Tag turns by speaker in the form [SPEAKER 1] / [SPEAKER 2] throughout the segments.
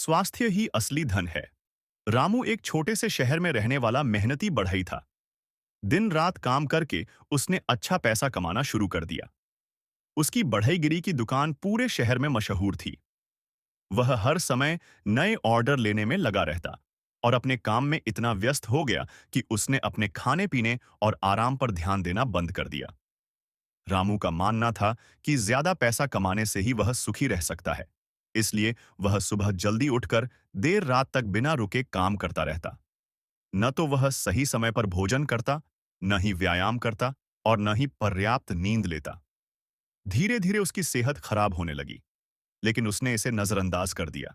[SPEAKER 1] स्वास्थ्य ही असली धन है। रामू एक छोटे से शहर में रहने वाला मेहनती बढ़ई था। दिन रात काम करके उसने अच्छा पैसा कमाना शुरू कर दिया। उसकी बढ़ईगिरी की दुकान पूरे शहर में मशहूर थी। वह हर समय नए ऑर्डर लेने में लगा रहता और अपने काम में इतना व्यस्त हो गया कि उसने अपने खाने पीने और आराम पर ध्यान देना बंद कर दिया। रामू का मानना था कि ज्यादा पैसा कमाने से ही वह सुखी रह सकता है। इसलिए वह सुबह जल्दी उठकर देर रात तक बिना रुके काम करता रहता। न तो वह सही समय पर भोजन करता, न ही व्यायाम करता और न ही पर्याप्त नींद लेता। धीरे धीरे उसकी सेहत खराब होने लगी, लेकिन उसने इसे नजरअंदाज कर दिया।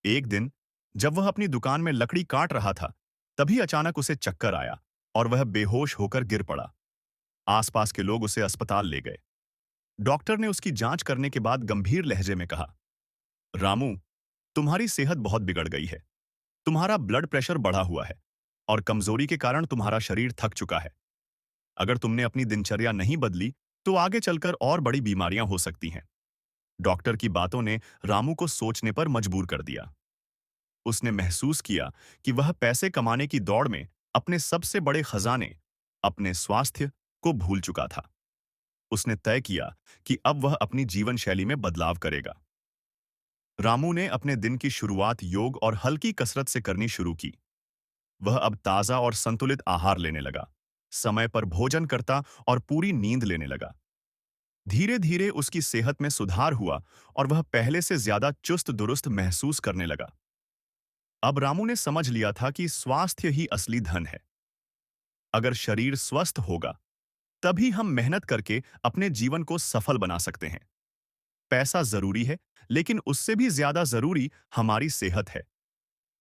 [SPEAKER 1] एक दिन जब वह अपनी दुकान में लकड़ी काट रहा था, तभी अचानक उसे चक्कर आया और वह बेहोश होकर गिर पड़ा। आसपास के लोग उसे अस्पताल ले गए। डॉक्टर ने उसकी जांच करने के बाद गंभीर लहजे में कहा, रामू, तुम्हारी सेहत बहुत बिगड़ गई है। तुम्हारा ब्लड प्रेशर बढ़ा हुआ है और कमजोरी के कारण तुम्हारा शरीर थक चुका है। अगर तुमने अपनी दिनचर्या नहीं बदली, तो आगे चलकर और बड़ी बीमारियां हो सकती हैं। डॉक्टर की बातों ने रामू को सोचने पर मजबूर कर दिया। उसने महसूस किया कि वह पैसे कमाने की दौड़ में अपने सबसे बड़े खजाने, अपने स्वास्थ्य को भूल चुका था। उसने तय किया कि अब वह अपनी जीवन शैली में बदलाव करेगा। रामू ने अपने दिन की शुरुआत योग और हल्की कसरत से करनी शुरू की। वह अब ताजा और संतुलित आहार लेने लगा, समय पर भोजन करता और पूरी नींद लेने लगा। धीरे धीरे उसकी सेहत में सुधार हुआ और वह पहले से ज्यादा चुस्त दुरुस्त महसूस करने लगा। अब रामू ने समझ लिया था कि स्वास्थ्य ही असली धन है। अगर शरीर स्वस्थ होगा, तभी हम मेहनत करके अपने जीवन को सफल बना सकते हैं। पैसा जरूरी है, लेकिन उससे भी ज्यादा जरूरी हमारी सेहत है।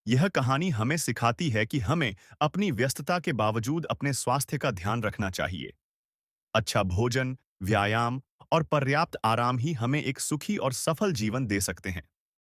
[SPEAKER 1] यह कहानी हमें सिखाती है कि हमें अपनी व्यस्तता के बावजूद अपने स्वास्थ्य का ध्यान रखना चाहिए। अच्छा भोजन, व्यायाम और पर्याप्त आराम ही हमें एक सुखी और सफल जीवन दे सकते हैं।